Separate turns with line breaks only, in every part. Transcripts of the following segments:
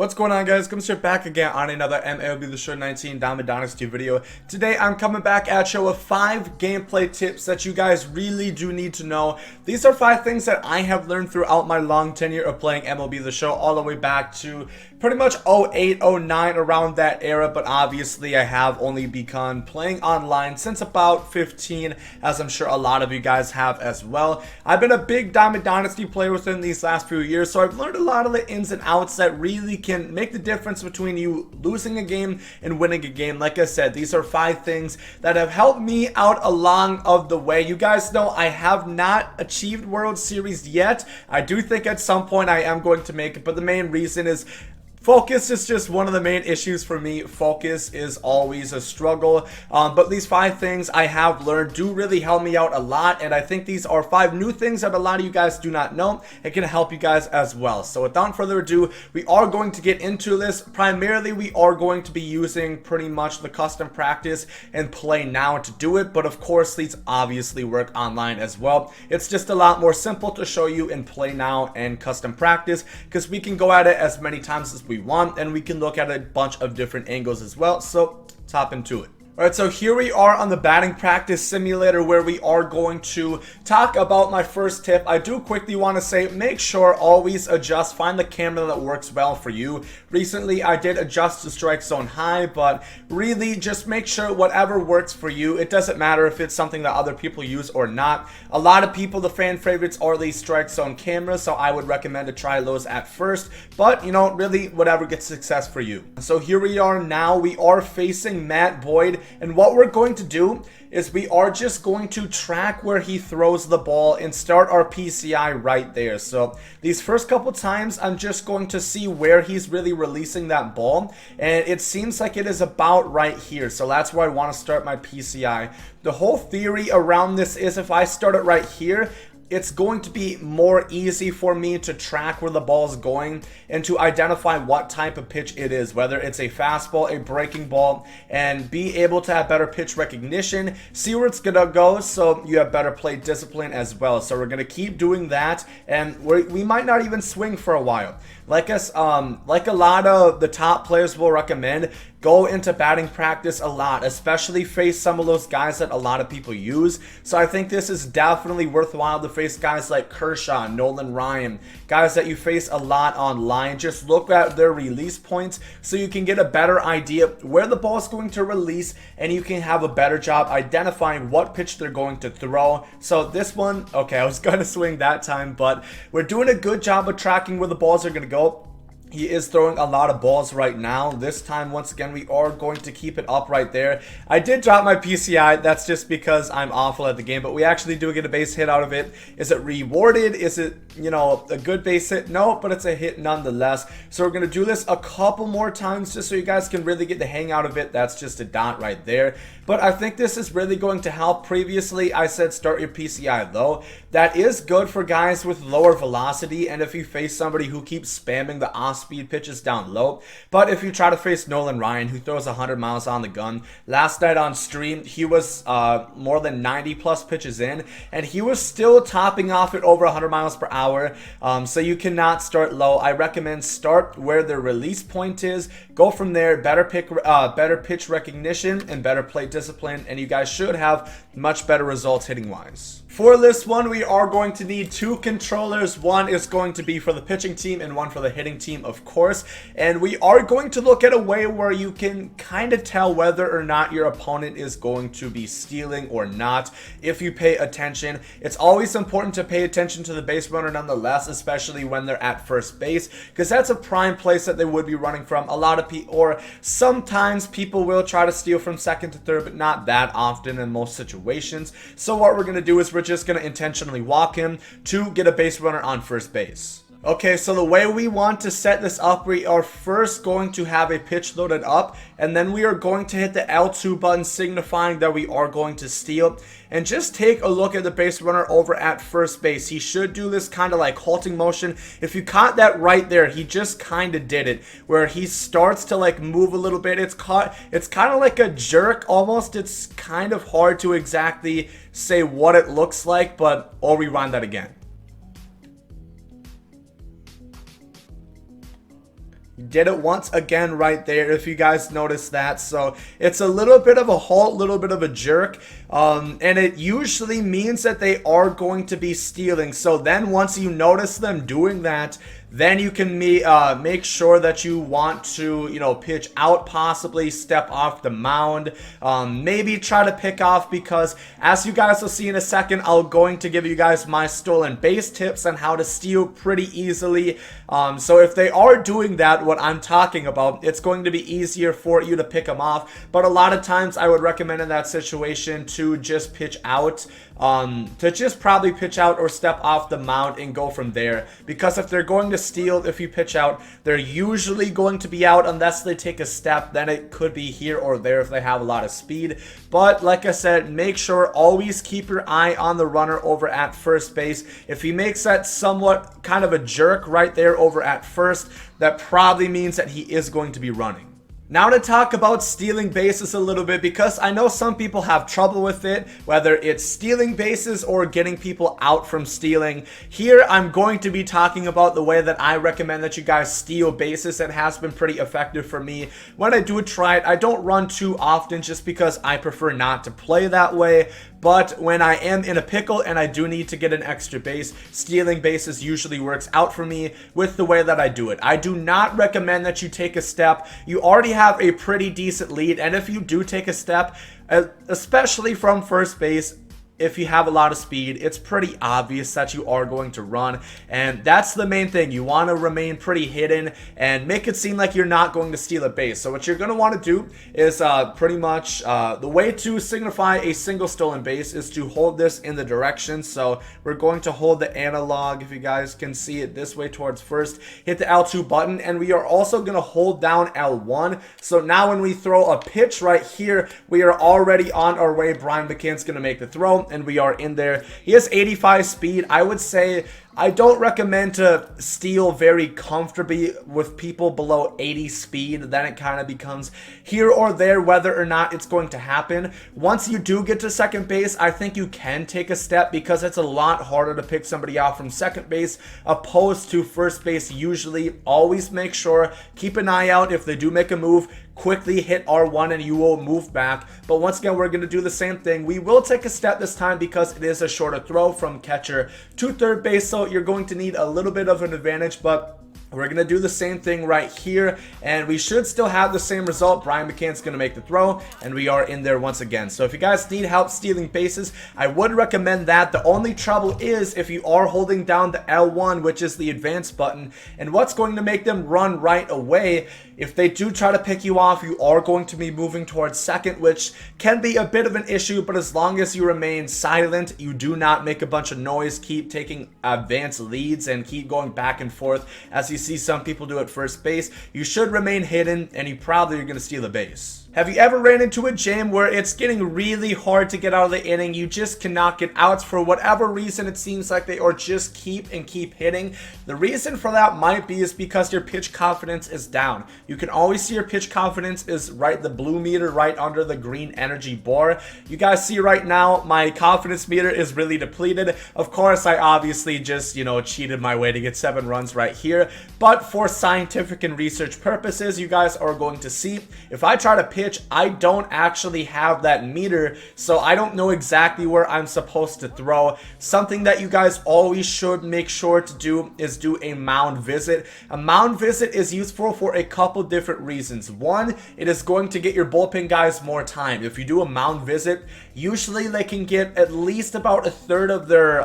What's going on, guys? Gomes here back again on another MLB The Show 19 Diamond Dynasty video. Today I'm coming back at you with 5 gameplay tips that you guys really do need to know. These are 5 things that I have learned throughout my long tenure of playing MLB The Show all the way back to pretty much 08, 09, around that era, but obviously I have only begun playing online since about 15, as I'm sure a lot of you guys have as well. I've been a big Diamond Dynasty player within these last few years, so I've learned a lot of the ins and outs that really can make the difference between you losing a game and winning a game. Like I said, these are 5 things that have helped me out along of the way. You guys know I have not achieved World Series yet. I do think at some point I am going to make it, but the main reason is focus is just one of the main issues for me. Focus is always a struggle, but these 5 things I have learned do really help me out a lot, and I think these are 5 new things that a lot of you guys do not know. It can help you guys as well. So without further ado, we are going to get into this. Primarily, we are going to be using pretty much the custom practice and play now to do it, but of course these obviously work online as well. It's just a lot more simple to show you in play now and custom practice, because we can go at it as many times as we want, and we can look at a bunch of different angles as well. So let's hop into it. Alright, so here we are on the batting practice simulator, where we are going to talk about my first tip. I do quickly want to say, make sure always adjust, find the camera that works well for you. Recently I did adjust to strike zone high, but really just make sure whatever works for you. It doesn't matter if it's something that other people use or not. A lot of people, the fan favorites are these strike zone cameras, so I would recommend to try those at first, but you know, really whatever gets success for you. So here we are now. We are facing Matt Boyd, and what we're going to do is we are just going to track where he throws the ball and start our PCI right there. So these first couple times I'm just going to see where he's really releasing that ball, and it seems like it is about right here. So that's where I want to start my PCI. The whole theory around this is if I start it right here, it's going to be more easy for me to track where the ball is going and to identify what type of pitch it is, whether it's a fastball, a breaking ball, and be able to have better pitch recognition, see where it's gonna go, so you have better plate discipline as well. So we're gonna keep doing that, and we might not even swing for a while. Like a lot of the top players will recommend, go into batting practice a lot, especially face some of those guys that a lot of people use. So I think this is definitely worthwhile to face guys like Kershaw, Nolan Ryan, guys that you face a lot online. Just look at their release points so you can get a better idea where the ball is going to release, and you can have a better job identifying what pitch they're going to throw. So this one, okay, I was going to swing that time, but we're doing a good job of tracking where the balls are going to go. He is throwing a lot of balls right now. This time, once again, we are going to keep it up right there. I did drop my PCI. That's just because I'm awful at the game, but we actually do get a base hit out of it. Is it rewarded? Is it, you know, a good base hit? No, but it's a hit nonetheless. So we're going to do this a couple more times just so you guys can really get the hang out of it. That's just a dot right there. But I think this is really going to help. Previously, I said start your PCI low. That is good for guys with lower velocity, and if you face somebody who keeps spamming the off-speed pitches down low. But if you try to face Nolan Ryan, who throws 100 miles on the gun, last night on stream, he was more than 90 plus pitches in, and he was still topping off at over 100 miles per hour. So you cannot start low. I recommend start where the release point is. Go from there. Better pitch recognition and better plate discipline, and you guys should have much better results hitting wise. For this one, we are going to need 2 controllers. One is going to be for the pitching team and one for the hitting team, of course. And we are going to look at a way where you can kind of tell whether or not your opponent is going to be stealing or not if you pay attention. It's always important to pay attention to the base runner nonetheless, especially when they're at first base, because that's a prime place that they would be running from. A lot of people, or sometimes people will try to steal from second to third, but not that often in most situations. So what we're going to do is we're just going to intentionally walk him to get a base runner on first base. Okay, so the way we want to set this up, we are first going to have a pitch loaded up, and then we are going to hit the L2 button, signifying that we are going to steal. And just take a look at the base runner over at first base. He should do this kind of like halting motion. If you caught that right there, he just kind of did it, where he starts to like move a little bit. It's kind of like a jerk almost. It's kind of hard to exactly say what it looks like, but I'll rewind that again. did it once again right there, if you guys noticed that. So it's a little bit of a halt, little bit of a jerk, and it usually means that they are going to be stealing. So then once you notice them doing that, then you can make sure that you want to, pitch out, possibly step off the mound, maybe try to pick off, because as you guys will see in a second, I'm going to give you guys my stolen base tips on how to steal pretty easily. So if they are doing that, what I'm talking about, it's going to be easier for you to pick them off. But a lot of times I would recommend in that situation to just pitch out, to just probably pitch out or step off the mound and go from there. Because if they're going to steal, if you pitch out, they're usually going to be out unless they take a step. Then it could be here or there if they have a lot of speed. But like I said, make sure always keep your eye on the runner over at first base. If he makes that somewhat kind of a jerk right there over at first, that probably means that he is going to be running. Now to talk about stealing bases a little bit, because I know some people have trouble with it, whether it's stealing bases or getting people out from stealing. Here I'm going to be talking about the way that I recommend that you guys steal bases. It has been pretty effective for me. When I do try it, I don't run too often just because I prefer not to play that way. But when I am in a pickle and I do need to get an extra base, stealing bases usually works out for me with the way that I do it. I do not recommend that you take a step. You already have a pretty decent lead, and if you do take a step, especially from first base, if you have a lot of speed, it's pretty obvious that you are going to run, and that's the main thing. You want to remain pretty hidden and make it seem like you're not going to steal a base. So what you're going to want to do is pretty much the way to signify a single stolen base is to hold this in the direction. So we're going to hold the analog, if you guys can see it, this way towards first, hit the L2 button, and we are also going to hold down L1. So now when we throw a pitch right here, we are already on our way. Brian McCann's going to make the throw, and we are in there. He has 85 speed. I would say I don't recommend to steal very comfortably with people below 80 speed. Then it kind of becomes here or there whether or not it's going to happen. Once you do get to second base, I think you can take a step, because it's a lot harder to pick somebody off from second base opposed to first base. Usually always make sure, keep an eye out. If they do make a move, quickly hit R1 and you will move back. But once again, we're going to do the same thing. We will take a step this time because it is a shorter throw from catcher to third base, so you're going to need a little bit of an advantage, but we're going to do the same thing right here, and we should still have the same result. Brian McCann's going to make the throw, and we are in there once again. So if you guys need help stealing bases, I would recommend that. The only trouble is if you are holding down the L1, which is the advance button, and what's going to make them run right away. If they do try to pick you off, you are going to be moving towards second, which can be a bit of an issue, but as long as you remain silent, you do not make a bunch of noise, keep taking advanced leads, and keep going back and forth, as you see some people do at first base, you should remain hidden, and you probably are going to steal a base. Have you ever ran into a jam where it's getting really hard to get out of the inning? You just cannot get outs for whatever reason. It seems like they are just keep hitting. The reason for that might be is because your pitch confidence is down. You can always see your pitch confidence is right, the blue meter right under the green energy bar. You guys see right now my confidence meter is really depleted. Of course, I obviously just, cheated my way to get 7 runs right here. But for scientific and research purposes, you guys are going to see if I try to pitch, I don't actually have that meter, so I don't know exactly where I'm supposed to throw. Something that you guys always should make sure to do is do a mound visit. A mound visit is useful for a couple different reasons. One, it is going to get your bullpen guys more time. If you do a mound visit, usually they can get at least about a third of their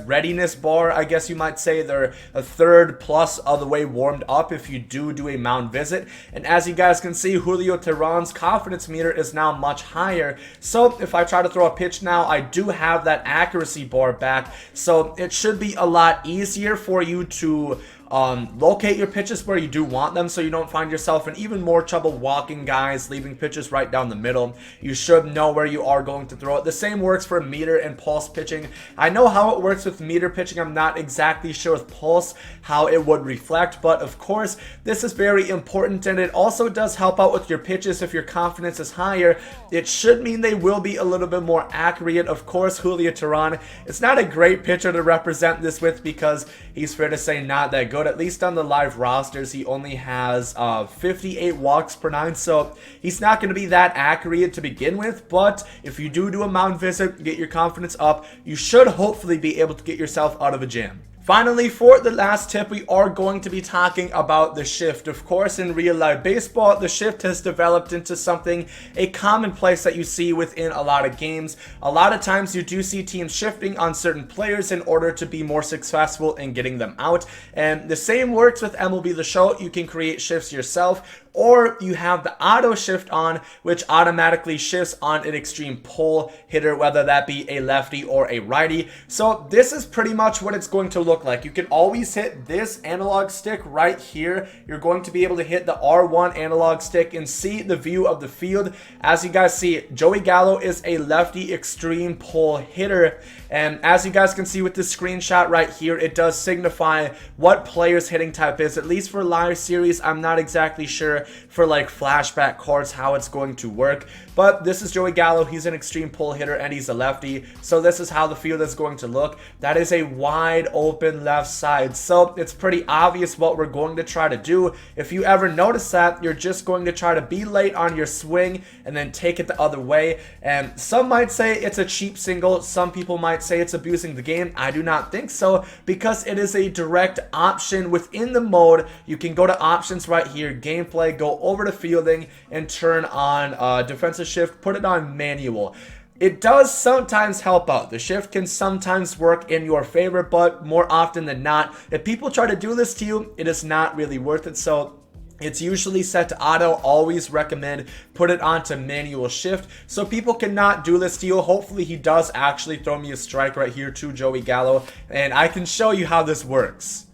readiness bar, I guess you might say. They're a third plus of the way warmed up if you do a mound visit. And as you guys can see, Julio Teheran's confidence meter is now much higher. So if I try to throw a pitch now, I do have that accuracy bar back. So it should be a lot easier for you to locate your pitches where you do want them, so you don't find yourself in even more trouble walking guys, leaving pitches right down the middle. You should know where you are going to throw it. The same works for meter and pulse pitching. I know how it works with meter pitching. I'm not exactly sure with pulse how it would reflect, but of course this is very important, and it also does help out with your pitches. If your confidence is higher, it should mean they will be a little bit more accurate. Of course, Julio Teheran, it's not a great pitcher to represent this with because he's, fair to say, not that good. good. At least on the live rosters, he only has 58 walks per 9, so he's not going to be that accurate to begin with. But if you do a mound visit, get your confidence up, you should hopefully be able to get yourself out of a jam. Finally, for the last tip, we are going to be talking about the shift. Of course, in real life baseball, the shift has developed into something, a commonplace that you see within a lot of games. A lot of times you do see teams shifting on certain players in order to be more successful in getting them out. And the same works with MLB The Show. You can create shifts yourself, or you have the auto shift on, which automatically shifts on an extreme pull hitter, whether that be a lefty or a righty. So this is pretty much what it's going to look like. You can always hit this analog stick right here. You're going to be able to hit the R1 analog stick and see the view of the field. As you guys see, Joey Gallo is a lefty extreme pull hitter. And as you guys can see with this screenshot right here, it does signify what player's hitting type is. At least for live series, I'm not exactly sure for like flashback cards how it's going to work, but this is Joey Gallo. He's an extreme pull hitter and he's a lefty, so this is how the field is going to look. That is a wide open left side, so it's pretty obvious what we're going to try to do. If you ever notice that, you're just going to try to be late on your swing and then take it the other way. And some might say it's a cheap single, some people might say it's abusing the game. I do not think so, because it is a direct option within the mode. You can go to options right here, gameplay, go over to fielding and turn on defensive shift, put it on manual. It does sometimes help out. The shift can sometimes work in your favor, but more often than not, if people try to do this to you, it is not really worth it. So it's usually set to auto. Always recommend put it onto manual shift so people cannot do this to you. Hopefully he does actually throw me a strike right here to Joey Gallo, and I can show you how this works.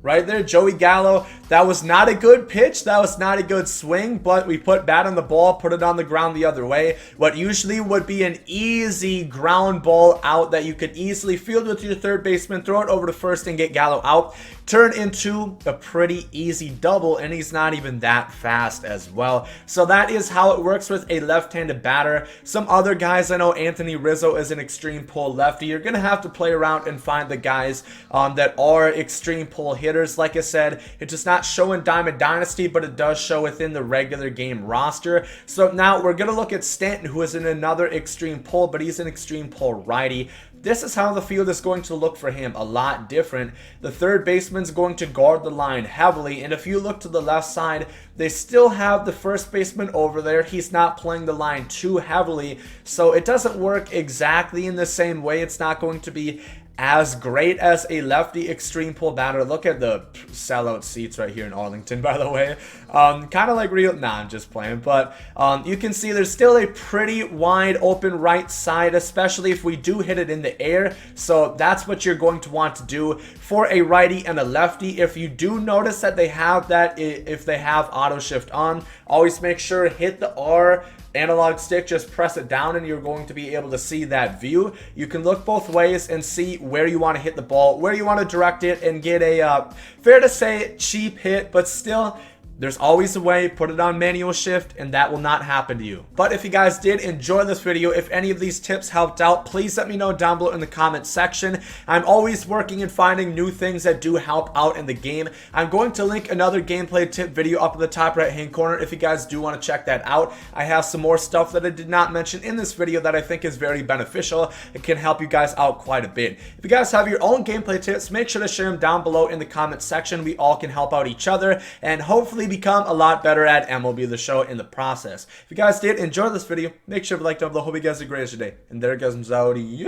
Right there, Joey Gallo. That was not a good pitch. That was not a good swing, but we put bat on the ball, put it on the ground the other way. What usually would be an easy ground ball out that you could easily field with your third baseman, throw it over to first and get Gallo out, turn into a pretty easy double, and he's not even that fast as well. So that is how it works with a left-handed batter. Some other guys, I know Anthony Rizzo is an extreme pull lefty. You're going to have to play around and find the guys that are extreme pull hitters. Like I said, it does not show in Diamond Dynasty, but it does show within the regular game roster. So now we're going to look at Stanton, who is in another extreme pull, but he's an extreme pull righty. This is how the field is going to look for him, a lot different. The third baseman's going to guard the line heavily, and if you look to the left side, they still have the first baseman over there. He's not playing the line too heavily, so it doesn't work exactly in the same way. It's not going to be as great as a lefty extreme pull batter. Look at the sellout seats right here in Arlington, by the way. Kind of like real, nah, I'm just playing, but you can see there's still a pretty wide open right side, especially if we do hit it in the air. So that's what you're going to want to do for a righty and a lefty. If you do notice that they have that, if they have auto shift on, always make sure to hit the R analog stick, just press it down and you're going to be able to see that view. You can look both ways and see where you want to hit the ball, where you want to direct it, and get a fair to say cheap hit, but still there's always a way. Put it on manual shift and that will not happen to you. But if you guys did enjoy this video, if any of these tips helped out, please let me know down below in the comment section. I'm always working and finding new things that do help out in the game. I'm going to link another gameplay tip video up in the top right hand corner if you guys do want to check that out. I have some more stuff that I did not mention in this video that I think is very beneficial. It can help you guys out quite a bit. If you guys have your own gameplay tips, make sure to share them down below in the comment section. We all can help out each other and hopefully become a lot better at MLB The Show in the process. If you guys did enjoy this video, make sure to like down below. Hope you guys have a great day. And there goes MLB.